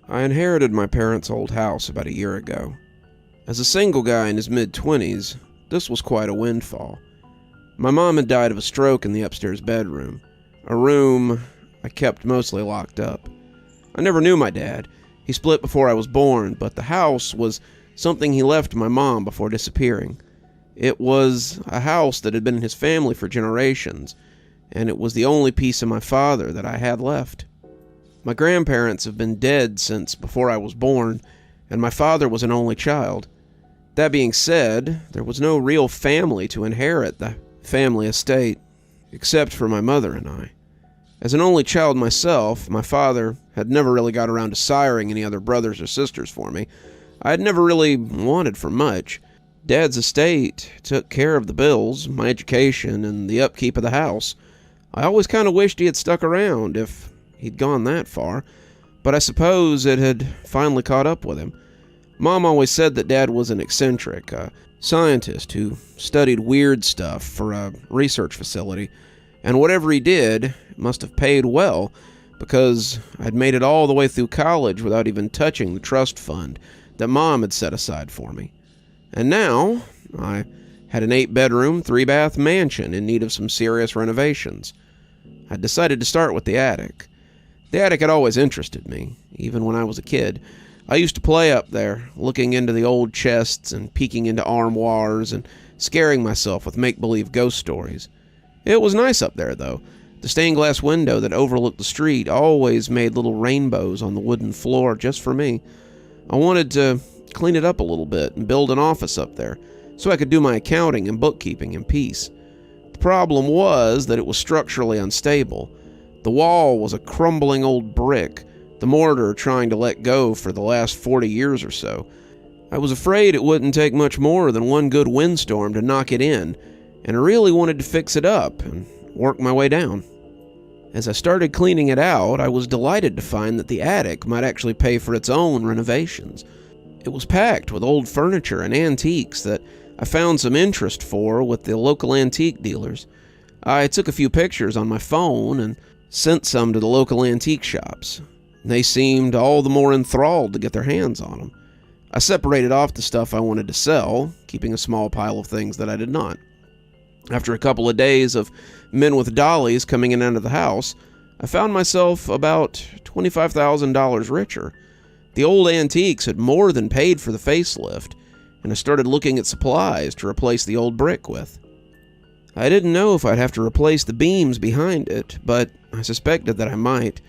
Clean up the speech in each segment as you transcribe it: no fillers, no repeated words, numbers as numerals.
I inherited my parents' old house about a year ago. As a single guy in his mid-20s, this was quite a windfall. My mom had died of a stroke in the upstairs bedroom, a room I kept mostly locked up. I never knew my dad. He split before I was born, but the house was something he left to my mom before disappearing. It was a house that had been in his family for generations, and it was the only piece of my father that I had left. My grandparents have been dead since before I was born, and my father was an only child. That being said, there was no real family to inherit the family estate, except for my mother and I. As an only child myself, my father had never really got around to siring any other brothers or sisters for me. I had never really wanted for much. Dad's estate took care of the bills, my education, and the upkeep of the house. I always kind of wished he had stuck around if he'd gone that far, but I suppose it had finally caught up with him. Mom always said that Dad was an eccentric, a scientist who studied weird stuff for a research facility, and whatever he did must have paid well, because I'd made it all the way through college without even touching the trust fund that Mom had set aside for me. And now, I had an 8-bedroom, 3-bath mansion in need of some serious renovations. I decided to start with the attic. The attic had always interested me, even when I was a kid. I used to play up there, looking into the old chests and peeking into armoires and scaring myself with make-believe ghost stories. It was nice up there, though. The stained glass window that overlooked the street always made little rainbows on the wooden floor just for me. I wanted to clean it up a little bit and build an office up there so I could do my accounting and bookkeeping in peace. The problem was that it was structurally unstable. The wall was a crumbling old brick, the mortar trying to let go for the last 40 years or so. I was afraid it wouldn't take much more than one good windstorm to knock it in, and I really wanted to fix it up and work my way down. As I started cleaning it out, I was delighted to find that the attic might actually pay for its own renovations. It was packed with old furniture and antiques that I found some interest for with the local antique dealers. I took a few pictures on my phone and sent some to the local antique shops. They seemed all the more enthralled to get their hands on them. I separated off the stuff I wanted to sell, keeping a small pile of things that I did not. After a couple of days of men with dollies coming in and out of the house, I found myself about $25,000 richer. The old antiques had more than paid for the facelift, and I started looking at supplies to replace the old brick with. I didn't know if I'd have to replace the beams behind it, but I suspected that I might.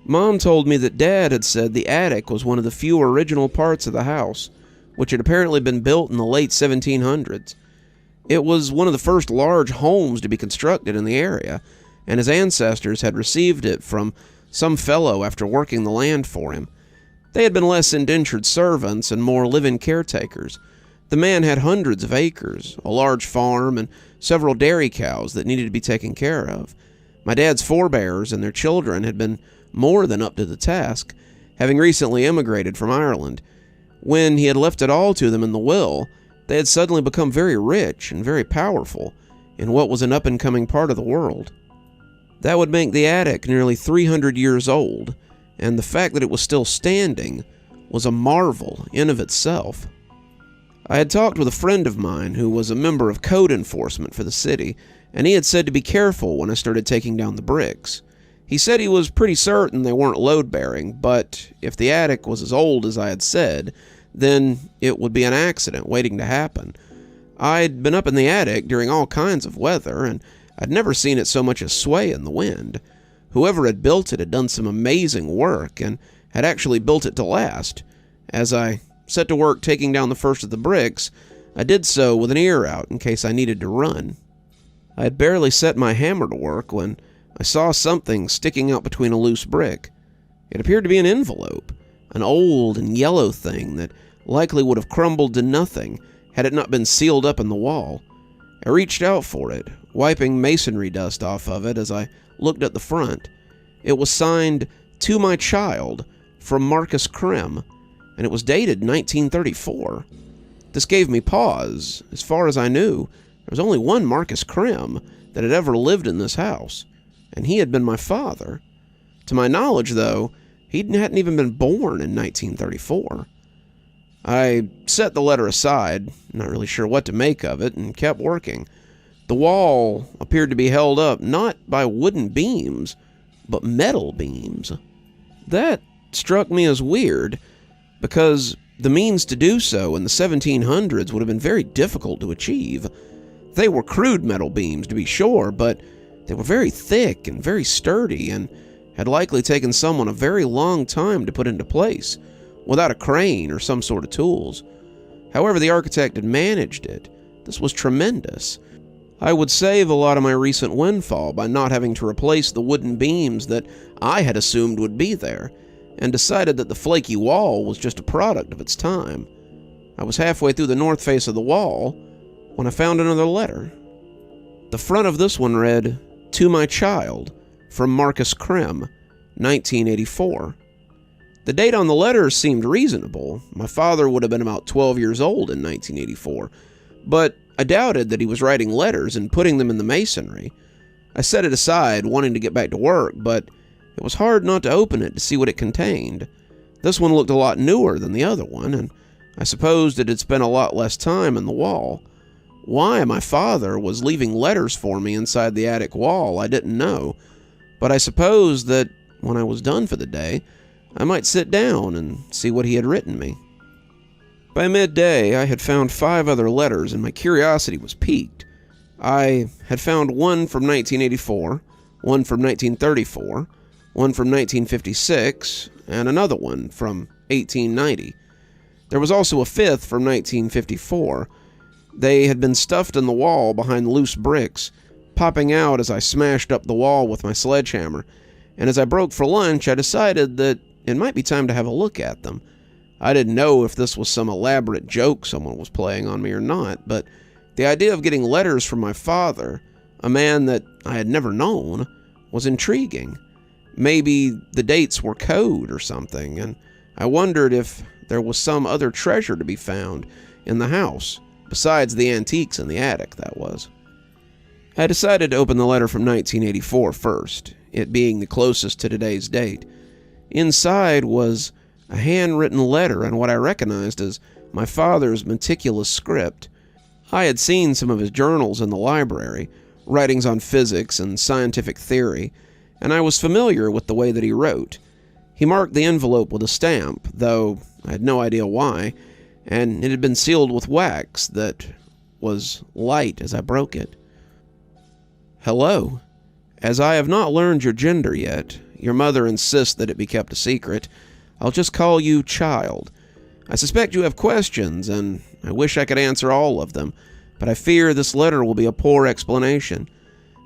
Mom told me that Dad had said the attic was one of the few original parts of the house, which had apparently been built in the late 1700s. It was one of the first large homes to be constructed in the area, and his ancestors had received it from some fellow after working the land for him. They had been less indentured servants and more live-in caretakers. The man had hundreds of acres, a large farm, and several dairy cows that needed to be taken care of. My dad's forebears and their children had been more than up to the task, having recently immigrated from Ireland. When he had left it all to them in the will, they had suddenly become very rich and very powerful in what was an up-and-coming part of the world. That would make the attic nearly 300 years old, and the fact that it was still standing was a marvel in of itself. I had talked with a friend of mine who was a member of code enforcement for the city, and he had said to be careful when I started taking down the bricks. He said he was pretty certain they weren't load-bearing, but if the attic was as old as I had said, then it would be an accident waiting to happen. I'd been up in the attic during all kinds of weather, and I'd never seen it so much as sway in the wind. Whoever had built it had done some amazing work, and had actually built it to last. As I set to work taking down the first of the bricks, I did so with an ear out in case I needed to run. I had barely set my hammer to work when I saw something sticking out between a loose brick. It appeared to be an envelope, an old and yellow thing that likely would have crumbled to nothing had it not been sealed up in the wall. I reached out for it, wiping masonry dust off of it as I looked at the front. It was signed, "To my child," from Marcus Krim, and it was dated 1934. This gave me pause. As far as I knew, there was only one Marcus Krim that had ever lived in this house, and he had been my father. To my knowledge, though, He hadn't even been born in 1934. I set the letter aside, not really sure what to make of it, and kept working. The wall appeared to be held up not by wooden beams, but metal beams. That struck me as weird, because the means to do so in the 1700s would have been very difficult to achieve. They were crude metal beams, to be sure, but they were very thick and very sturdy, and had likely taken someone a very long time to put into place, without a crane or some sort of tools. However the architect had managed it, this was tremendous. I would save a lot of my recent windfall by not having to replace the wooden beams that I had assumed would be there, and decided that the flaky wall was just a product of its time. I was halfway through the north face of the wall when I found another letter. The front of this one read, "To my child, from Marcus Krim, 1984. The date on the letter seemed reasonable. My father would have been about 12 years old in 1984, but I doubted that he was writing letters and putting them in the masonry. I set it aside, wanting to get back to work, but it was hard not to open it to see what it contained. This one looked a lot newer than the other one, and I supposed it had spent a lot less time in the wall. Why my father was leaving letters for me inside the attic wall, I didn't know, but I supposed that when I was done for the day, I might sit down and see what he had written me. By midday, I had found 5 other letters, and my curiosity was piqued. I had found one from 1984, one from 1934, one from 1956, and another one from 1890. There was also a 5th from 1954. They had been stuffed in the wall behind loose bricks, popping out as I smashed up the wall with my sledgehammer, and as I broke for lunch, I decided that it might be time to have a look at them. I didn't know if this was some elaborate joke someone was playing on me or not, but the idea of getting letters from my father, a man that I had never known, was intriguing. Maybe the dates were code or something, and I wondered if there was some other treasure to be found in the house, besides the antiques in the attic, that was. I decided to open the letter from 1984 first, it being the closest to today's date. Inside was a handwritten letter in what I recognized as my father's meticulous script. I had seen some of his journals in the library, writings on physics and scientific theory, and I was familiar with the way that he wrote. He marked the envelope with a stamp, though I had no idea why, and it had been sealed with wax that was light as I broke it. Hello. As I have not learned your gender yet, your mother insists that it be kept a secret. I'll just call you Child. I suspect you have questions, and I wish I could answer all of them, but I fear this letter will be a poor explanation.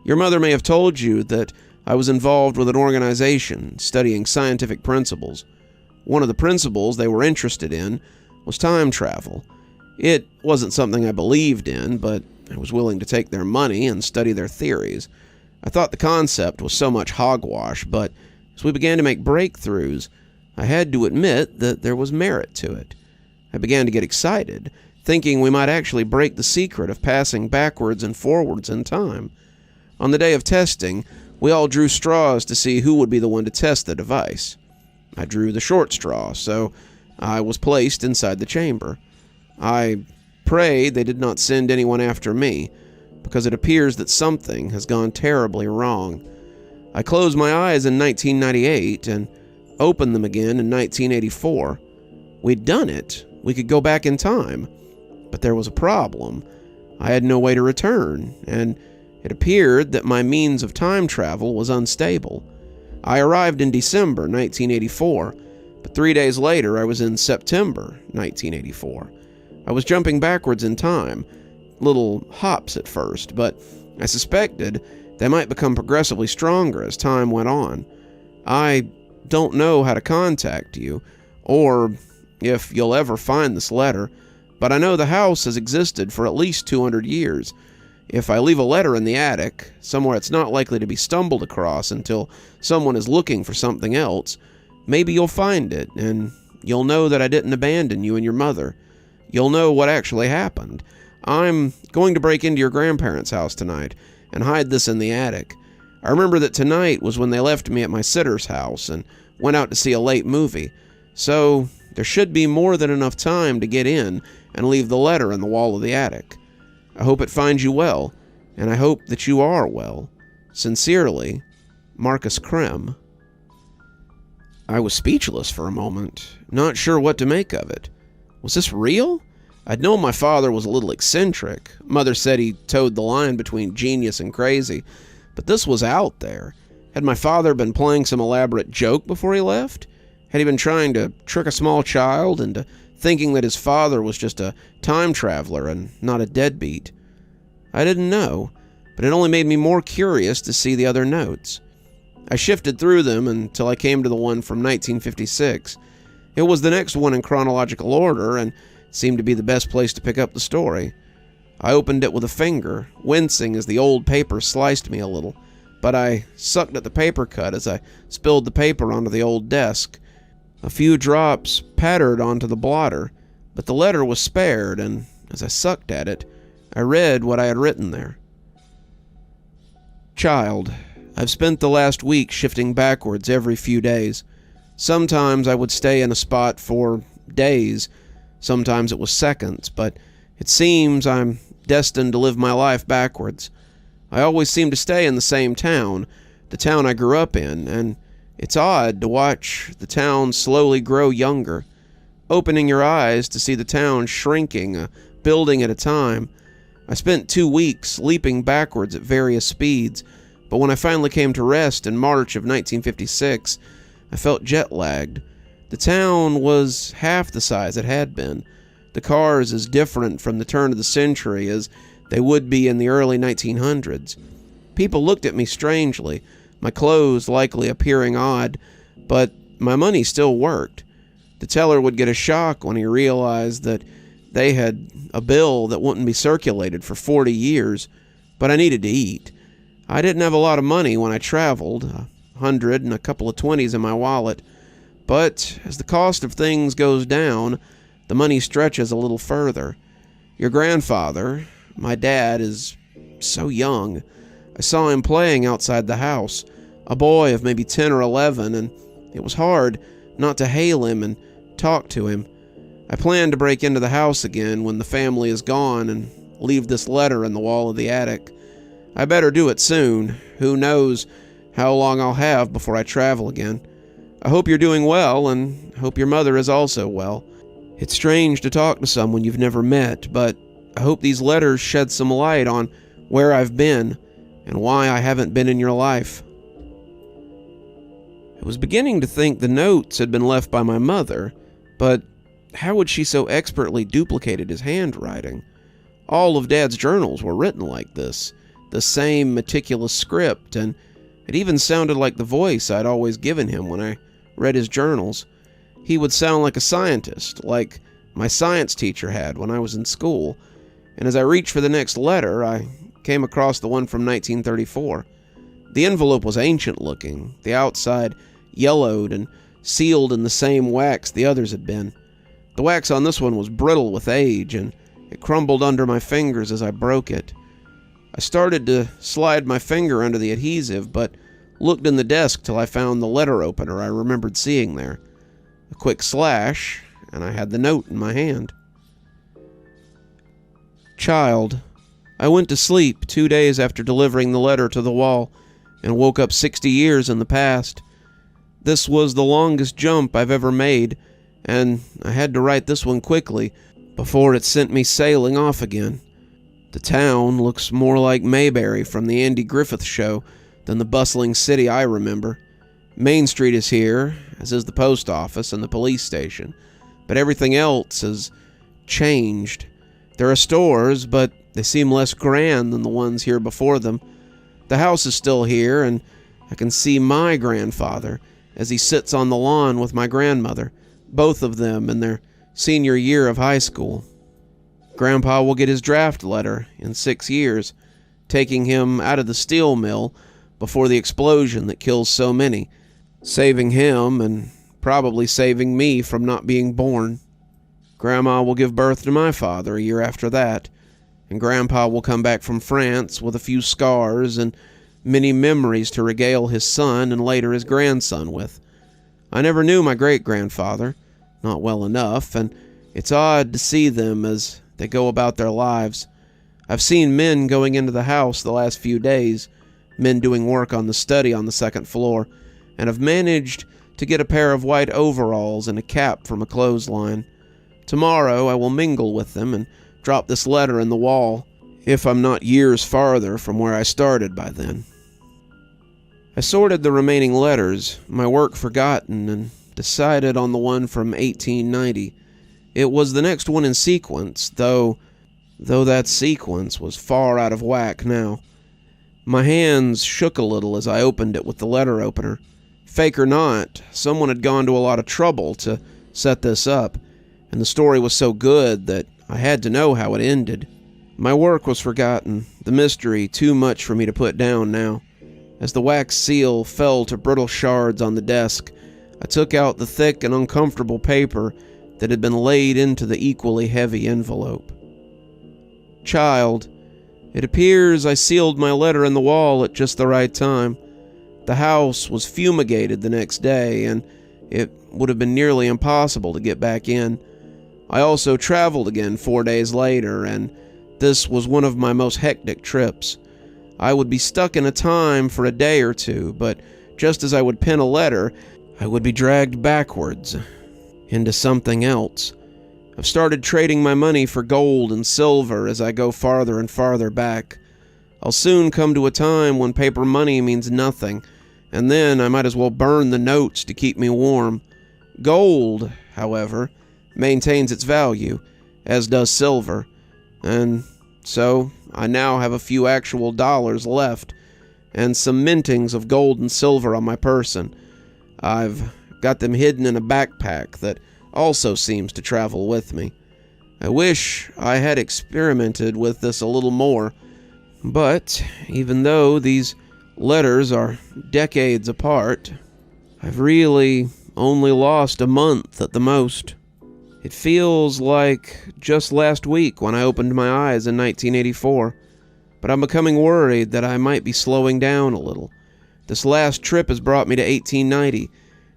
Your mother may have told you that I was involved with an organization studying scientific principles. One of the principles they were interested in was time travel. It wasn't something I believed in, but I was willing to take their money and study their theories. I thought the concept was so much hogwash, but as we began to make breakthroughs, I had to admit that there was merit to it. I began to get excited, thinking we might actually break the secret of passing backwards and forwards in time. On the day of testing, we all drew straws to see who would be the one to test the device. I drew the short straw, so I was placed inside the chamber. I prayed they did not send anyone after me, because it appears that something has gone terribly wrong. I closed my eyes in 1998 and opened them again in 1984. We'd done it. We could go back in time. But there was a problem. I had no way to return, and it appeared that my means of time travel was unstable. I arrived in December 1984, but 3 days later I was in September 1984. I was jumping backwards in time, little hops at first, but I suspected they might become progressively stronger as time went on. I don't know how to contact you, or if you'll ever find this letter, but I know the house has existed for at least 200 years. If I leave a letter in the attic, somewhere it's not likely to be stumbled across until someone is looking for something else, maybe you'll find it, and you'll know that I didn't abandon you and your mother. You'll know what actually happened. I'm going to break into your grandparents' house tonight and hide this in the attic. I remember that tonight was when they left me at my sitter's house, and went out to see a late movie, so there should be more than enough time to get in and leave the letter in the wall of the attic. I hope it finds you well, and I hope that you are well. Sincerely, Marcus Krem. I was speechless for a moment, not sure what to make of it. Was this real? I'd known my father was a little eccentric. Mother said he towed the line between genius and crazy, but this was out there. Had my father been playing some elaborate joke before he left? Had he been trying to trick a small child into thinking that his father was just a time traveler and not a deadbeat? I didn't know, but it only made me more curious to see the other notes. I shifted through them until I came to the one from 1956. It was the next one in chronological order and seemed to be the best place to pick up the story. I opened it with a finger, wincing as the old paper sliced me a little, but I sucked at the paper cut as I spilled the paper onto the old desk. A few drops pattered onto the blotter, but the letter was spared, and as I sucked at it, I read what I had written there. Child, I've spent the last week shifting backwards every few days. Sometimes I would stay in a spot for days, sometimes it was seconds, but it seems I'm destined to live my life backwards. I always seem to stay in the same town, the town I grew up in, and it's odd to watch the town slowly grow younger, opening your eyes to see the town shrinking, a building at a time. I spent 2 weeks leaping backwards at various speeds, but when I finally came to rest in March of 1956, I felt jet-lagged. The town was half the size it had been. The cars as different from the turn of the century as they would be in the early 1900s. People looked at me strangely, my clothes likely appearing odd, but my money still worked. The teller would get a shock when he realized that they had a bill that wouldn't be circulated for 40 years, but I needed to eat. I didn't have a lot of money when I traveled, $100 and a couple of 20s in my wallet, but as the cost of things goes down, the money stretches a little further. Your grandfather, my dad, is so young. I saw him playing outside the house, a boy of maybe 10 or 11, and it was hard not to hail him and talk to him. I plan to break into the house again when the family is gone and leave this letter in the wall of the attic. I better do it soon. Who knows how long I'll have before I travel again. I hope you're doing well, and hope your mother is also well. It's strange to talk to someone you've never met, but I hope these letters shed some light on where I've been and why I haven't been in your life. I was beginning to think the notes had been left by my mother, but how would she so expertly duplicated his handwriting? All of Dad's journals were written like this, the same meticulous script, and it even sounded like the voice I'd always given him when I read his journals. He would sound like a scientist, like my science teacher had when I was in school, and as I reached for the next letter, I came across the one from 1934. The envelope was ancient-looking, the outside yellowed and sealed in the same wax the others had been. The wax on this one was brittle with age, and it crumbled under my fingers as I broke it. I started to slide my finger under the adhesive, but looked in the desk till I found the letter opener I remembered seeing there. A quick slash, and I had the note in my hand. Child, I went to sleep 2 days after delivering the letter to the wall, and woke up 60 years in the past. This was the longest jump I've ever made, and I had to write this one quickly before it sent me sailing off again. The town looks more like Mayberry from the Andy Griffith Show than the bustling city I remember. Main Street is here, as is the post office and the police station, but everything else has changed. There are stores, but they seem less grand than the ones here before them. The house is still here, and I can see my grandfather as he sits on the lawn with my grandmother, both of them in their senior year of high school. Grandpa will get his draft letter in 6 years, taking him out of the steel mill before the explosion that kills so many, saving him and probably saving me from not being born. Grandma will give birth to my father a year after that, and Grandpa will come back from France with a few scars and many memories to regale his son and later his grandson with. I never knew my great-grandfather, not well enough, and it's odd to see them as they go about their lives. I've seen men going into the house the last few days, men doing work on the study on the second floor, and have managed to get a pair of white overalls and a cap from a clothesline. Tomorrow I will mingle with them and drop this letter in the wall, if I'm not years farther from where I started by then. I sorted the remaining letters, my work forgotten, and decided on the one from 1890. It was the next one in sequence, though that sequence was far out of whack now. My hands shook a little as I opened it with the letter opener. Fake or not, someone had gone to a lot of trouble to set this up, and the story was so good that I had to know how it ended. My work was forgotten, the mystery too much for me to put down now. As the wax seal fell to brittle shards on the desk, I took out the thick and uncomfortable paper that had been laid into the equally heavy envelope. Child, it appears I sealed my letter in the wall at just the right time. The house was fumigated the next day, and it would have been nearly impossible to get back in. I also traveled again 4 days later, and this was one of my most hectic trips. I would be stuck in a time for a day or two, but just as I would pen a letter, I would be dragged backwards into something else. I've started trading my money for gold and silver as I go farther and farther back. I'll soon come to a time when paper money means nothing, and then I might as well burn the notes to keep me warm. Gold, however, maintains its value, as does silver, and so I now have a few actual dollars left, and some mintings of gold and silver on my person. I've got them hidden in a backpack that also seems to travel with me. I wish I had experimented with this a little more, but even though these letters are decades apart, I've really only lost a month at the most. It feels like just last week when I opened my eyes in 1984, but I'm becoming worried that I might be slowing down a little. This last trip has brought me to 1890,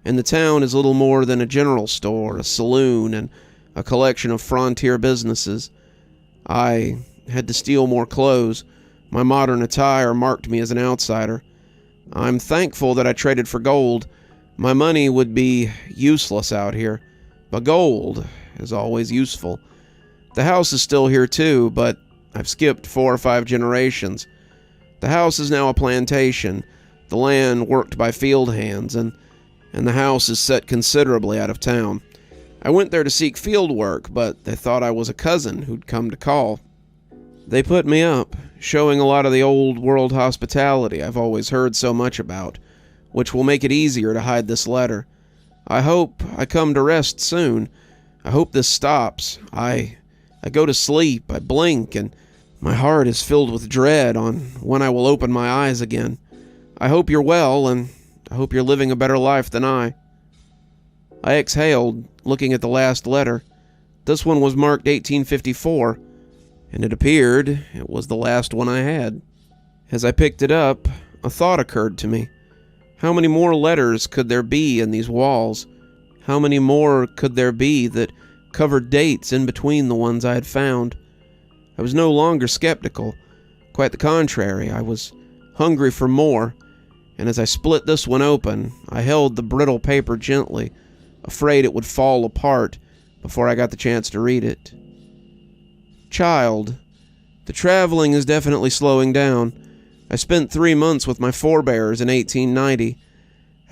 and the town is little more than a general store, a saloon, and a collection of frontier businesses. I had to steal more clothes. My modern attire marked me as an outsider. I'm thankful that I traded for gold. My money would be useless out here, but gold is always useful. The house is still here too, but I've skipped 4 or 5 generations. The house is now a plantation, the land worked by field hands, and the house is set considerably out of town. I went there to seek field work, but they thought I was a cousin who'd come to call. They put me up, showing a lot of the old world hospitality I've always heard so much about, which will make it easier to hide this letter. I hope I come to rest soon. I hope this stops. I go to sleep, I blink, and my heart is filled with dread on when I will open my eyes again. I hope you're well, and I hope you're living a better life than I. I exhaled, looking at the last letter. This one was marked 1854, and it appeared it was the last one I had. As I picked it up, a thought occurred to me. How many more letters could there be in these walls? How many more could there be that covered dates in between the ones I had found? I was no longer skeptical. Quite the contrary, I was hungry for more, and as I split this one open, I held the brittle paper gently, afraid it would fall apart before I got the chance to read it. Child, the traveling is definitely slowing down. I spent 3 months with my forebears in 1890.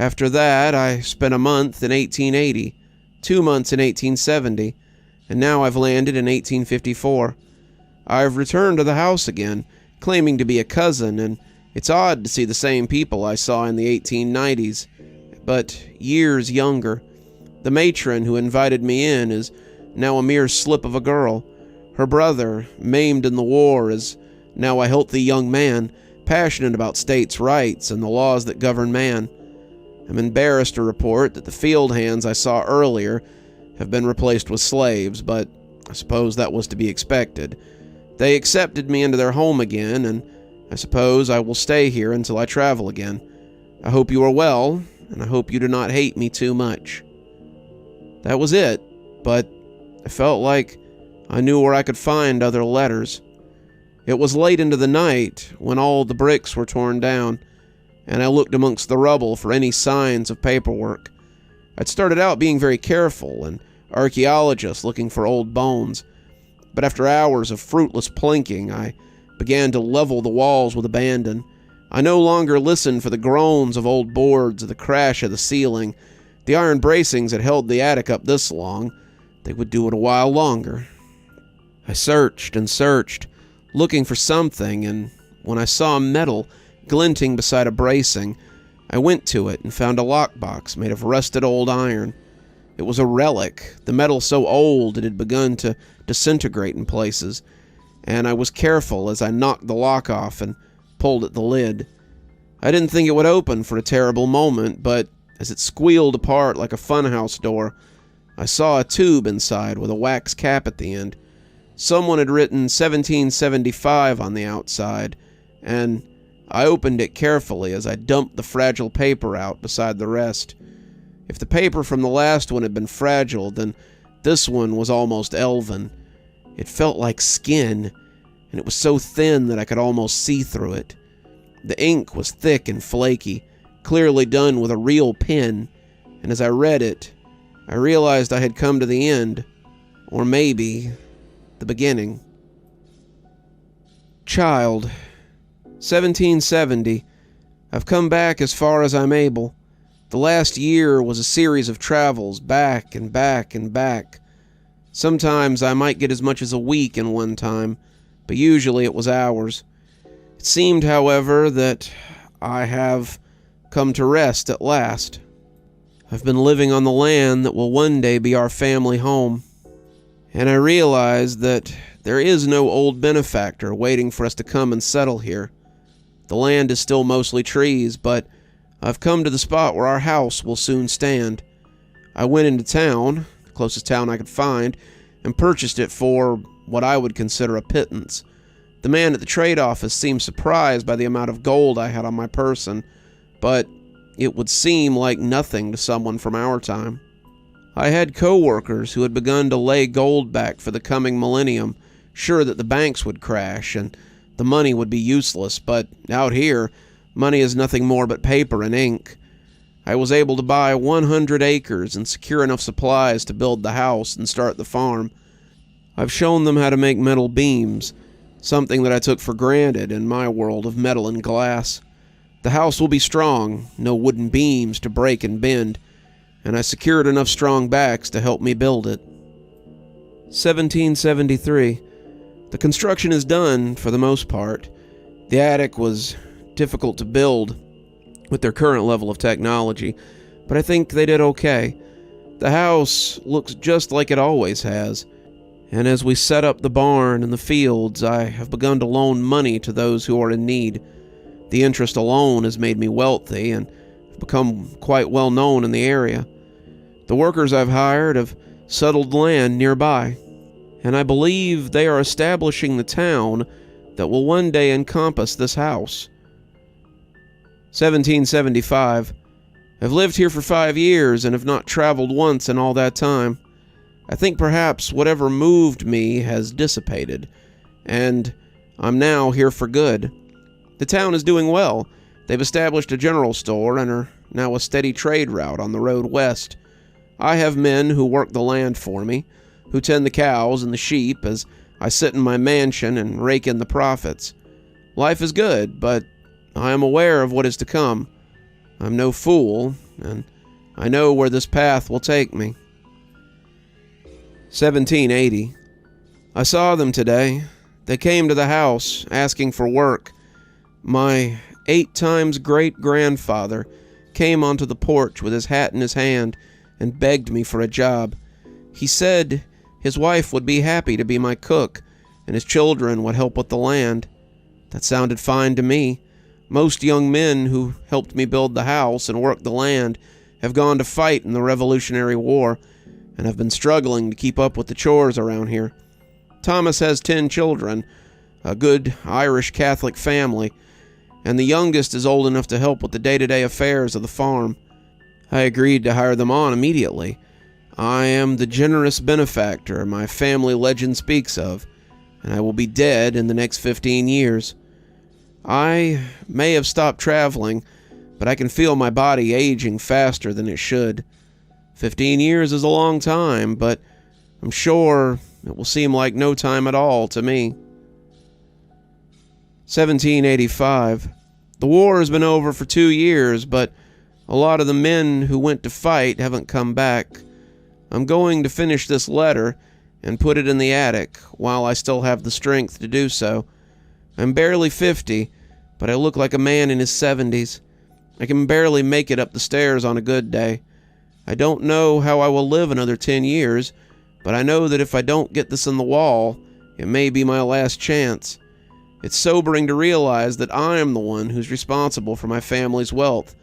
After that, I spent a month in 1880, 2 months in 1870, and now I've landed in 1854. I've returned to the house again, claiming to be a cousin, and it's odd to see the same people I saw in the 1890s, but years younger. The matron who invited me in is now a mere slip of a girl. Her brother, maimed in the war, is now a healthy young man, passionate about states' rights and the laws that govern man. I'm embarrassed to report that the field hands I saw earlier have been replaced with slaves, but I suppose that was to be expected. They accepted me into their home again, and I suppose I will stay here until I travel again. I hope you are well, and I hope you do not hate me too much." That was it, but I felt like I knew where I could find other letters. It was late into the night when all the bricks were torn down, and I looked amongst the rubble for any signs of paperwork. I'd started out being very careful, an archaeologist looking for old bones, but after hours of fruitless plinking, I began to level the walls with abandon. I no longer listened for the groans of old boards or the crash of the ceiling. The iron bracings had held the attic up this long. They would do it a while longer. I searched and searched, looking for something, and when I saw metal glinting beside a bracing, I went to it and found a lockbox made of rusted old iron. It was a relic, the metal so old it had begun to disintegrate in places, and I was careful as I knocked the lock off and pulled at the lid. I didn't think it would open for a terrible moment, but as it squealed apart like a funhouse door, I saw a tube inside with a wax cap at the end. Someone had written 1775 on the outside, and I opened it carefully as I dumped the fragile paper out beside the rest. If the paper from the last one had been fragile, then this one was almost elven. It felt like skin, and it was so thin that I could almost see through it. The ink was thick and flaky, clearly done with a real pen, and as I read it, I realized I had come to the end, or maybe the beginning. Child, 1770. I've come back as far as I'm able. The last year was a series of travels, back and back and back. Sometimes I might get as much as a week in one time, but usually it was hours. It seemed, however, that I have come to rest at last. I've been living on the land that will one day be our family home, and I realized that there is no old benefactor waiting for us to come and settle here. The land is still mostly trees, but I've come to the spot where our house will soon stand. I went into town, the closest town I could find, and purchased it for what I would consider a pittance. The man at the trade office seemed surprised by the amount of gold I had on my person, but it would seem like nothing to someone from our time. I had co-workers who had begun to lay gold back for the coming millennium, sure that the banks would crash and the money would be useless, but out here, money is nothing more but paper and ink. I was able to buy 100 acres and secure enough supplies to build the house and start the farm. I've shown them how to make metal beams, something that I took for granted in my world of metal and glass. The house will be strong, no wooden beams to break and bend, and I secured enough strong backs to help me build it. 1773. The construction is done for the most part. The attic was difficult to build with their current level of technology, but I think they did okay. The house looks just like it always has, and as we set up the barn and the fields, I have begun to loan money to those who are in need. The interest alone has made me wealthy and have become quite well known in the area. The workers I've hired have settled land nearby, and I believe they are establishing the town that will one day encompass this house. 1775. I've lived here for 5 years and have not traveled once in all that time. I think perhaps whatever moved me has dissipated, and I'm now here for good. The town is doing well. They've established a general store and are now a steady trade route on the road west. I have men who work the land for me, who tend the cows and the sheep as I sit in my mansion and rake in the profits. Life is good, but I am aware of what is to come. I'm no fool, and I know where this path will take me. 1780. I saw them today. They came to the house, asking for work. My 8 times great-grandfather came onto the porch with his hat in his hand and begged me for a job. He said his wife would be happy to be my cook, and his children would help with the land. That sounded fine to me. Most young men who helped me build the house and work the land have gone to fight in the Revolutionary War, and have been struggling to keep up with the chores around here. Thomas has 10 children, a good Irish Catholic family, and the youngest is old enough to help with the day-to-day affairs of the farm. I agreed to hire them on immediately. I am the generous benefactor my family legend speaks of, and I will be dead in the next 15 years. I may have stopped traveling, but I can feel my body aging faster than it should. 15 years is a long time, but I'm sure it will seem like no time at all to me. 1785. The war has been over for 2 years, but a lot of the men who went to fight haven't come back. I'm going to finish this letter and put it in the attic while I still have the strength to do so. I'm barely 50, but I look like a man in his 70s. I can barely make it up the stairs on a good day. I don't know how I will live another 10 years, but I know that if I don't get this on the wall, it may be my last chance. It's sobering to realize that I am the one who's responsible for my family's wealth,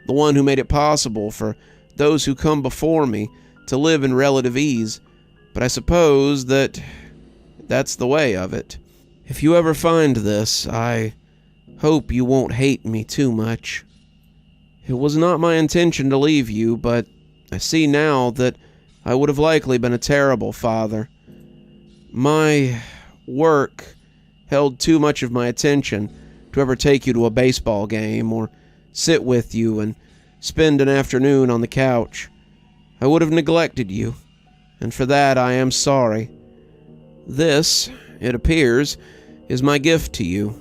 the one who made it possible for those who come before me to live in relative ease, but I suppose that's the way of it. If you ever find this, I hope you won't hate me too much. It was not my intention to leave you, but I see now that I would have likely been a terrible father. My work held too much of my attention to ever take you to a baseball game or sit with you and spend an afternoon on the couch. I would have neglected you, and for that I am sorry. This, it appears, is my gift to you.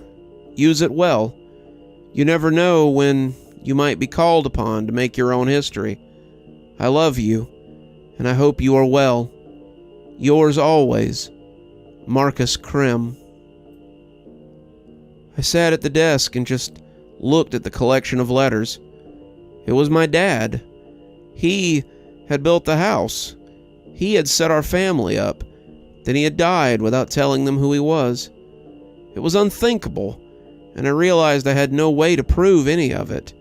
Use it well. You never know when you might be called upon to make your own history. I love you, and I hope you are well. Yours always, Marcus Krim. I sat at the desk and just looked at the collection of letters. It was my dad. He had built the house. He had set our family up. Then he had died without telling them who he was. It was unthinkable, and I realized I had no way to prove any of it.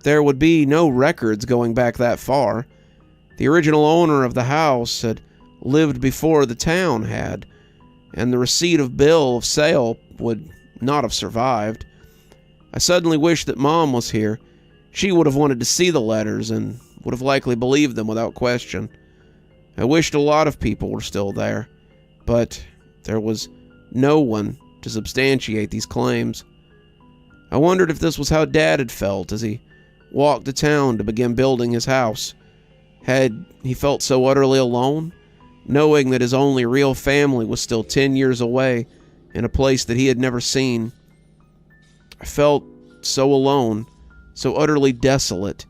There would be no records going back that far. The original owner of the house had lived before the town had, and the receipt of bill of sale would not have survived. I suddenly wished that Mom was here. She would have wanted to see the letters and would have likely believed them without question. I wished a lot of people were still there, but there was no one to substantiate these claims. I wondered if this was how Dad had felt as he walked to town to begin building his house. Had he felt so utterly alone, knowing that his only real family was still 10 years away in a place that he had never seen? I felt so alone, so utterly desolate,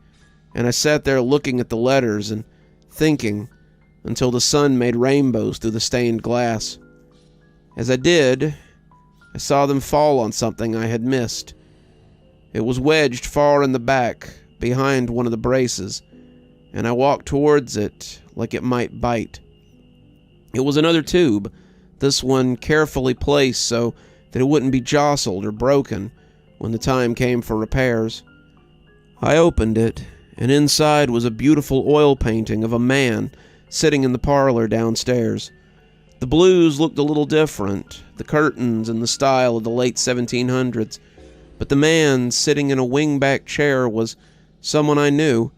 and I sat there looking at the letters and thinking until the sun made rainbows through the stained glass. As I did, I saw them fall on something I had missed. It was wedged far in the back, behind one of the braces, and I walked towards it like it might bite. It was another tube, this one carefully placed so that it wouldn't be jostled or broken when the time came for repairs. I opened it, and inside was a beautiful oil painting of a man sitting in the parlor downstairs. The blues looked a little different, the curtains in the style of the late 1700s, but the man sitting in a wingback chair was someone I knew.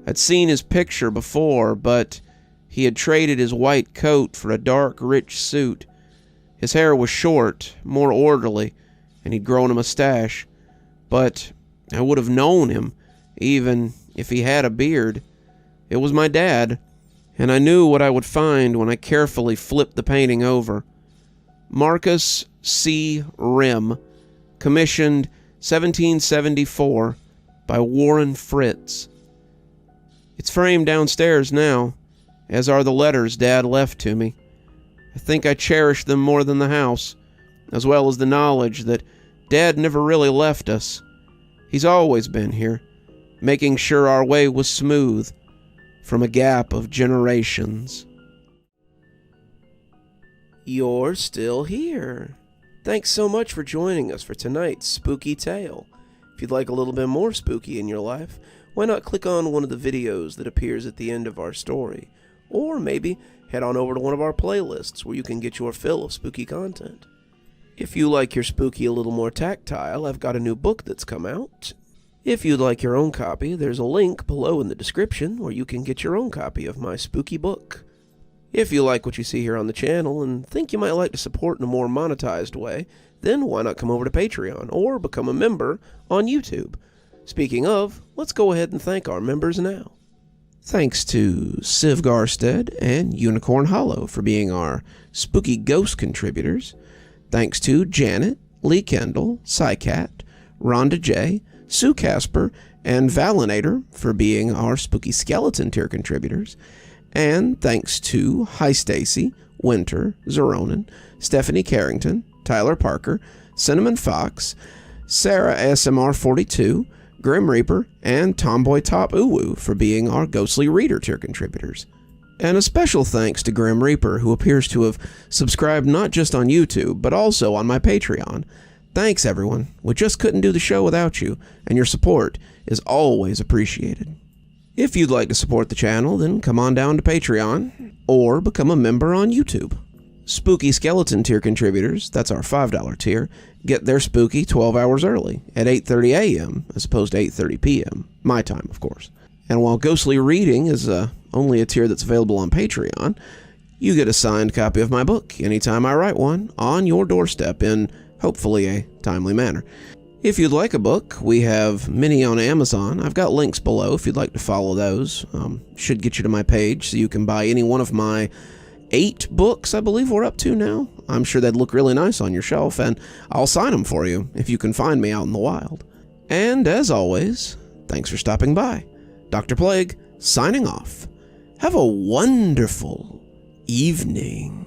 I'd seen his picture before, but he had traded his white coat for a dark, rich suit. His hair was short, more orderly, and he'd grown a mustache. But I would have known him, even if he had a beard. It was my dad, and I knew what I would find when I carefully flipped the painting over. Marcus C. Rim, commissioned 1774 by Warren Fritz. It's framed downstairs now, as are the letters Dad left to me. I think I cherish them more than the house, as well as the knowledge that Dad never really left us. He's always been here, making sure our way was smooth from a gap of generations. You're still here. Thanks so much for joining us for tonight's spooky tale. If you'd like a little bit more spooky in your life, why not click on one of the videos that appears at the end of our story, or maybe head on over to one of our playlists where you can get your fill of spooky content. If you like your spooky a little more tactile, I've got a new book that's come out. If you'd like your own copy, there's a link below in the description where you can get your own copy of my spooky book. If you like what you see here on the channel and think you might like to support in a more monetized way, then why not come over to Patreon or become a member on YouTube? Speaking of, let's go ahead and thank our members now. Thanks to Civ Garstad and Unicorn Hollow for being our spooky ghost contributors. Thanks to Janet, Lee Kendall, Saikat, Ronda J, Sue Casper, and Valinator for being our spooky skeleton tier contributors. And thanks to Hi Stacy, Winter, Xaronan, Stephanie Carrington, Tyler Parker, Cinnamon Fox, Sarah ASMR42, Grim Reaper, and TomBoiTopUwU for being our Ghostly Reader tier contributors. And a special thanks to Grim Reaper, who appears to have subscribed not just on YouTube, but also on my Patreon. Thanks, everyone. We just couldn't do the show without you, and your support is always appreciated. If you'd like to support the channel, then come on down to Patreon, or become a member on YouTube. Spooky Skeleton tier contributors, that's our $5 tier, get their spooky 12 hours early, at 8:30 a.m., as opposed to 8:30 p.m., my time, of course. And while Ghostly Reading is only a tier that's available on Patreon, you get a signed copy of my book anytime I write one, on your doorstep in hopefully a timely manner. If you'd like a book, we have many on Amazon. I've got links below if you'd like to follow those. Should get you to my page so you can buy any one of my 8 books I believe we're up to now. I'm sure they'd look really nice on your shelf, and I'll sign them for you if you can find me out in the wild. And as always, thanks for stopping by. Dr. Plague, signing off. Have a wonderful evening.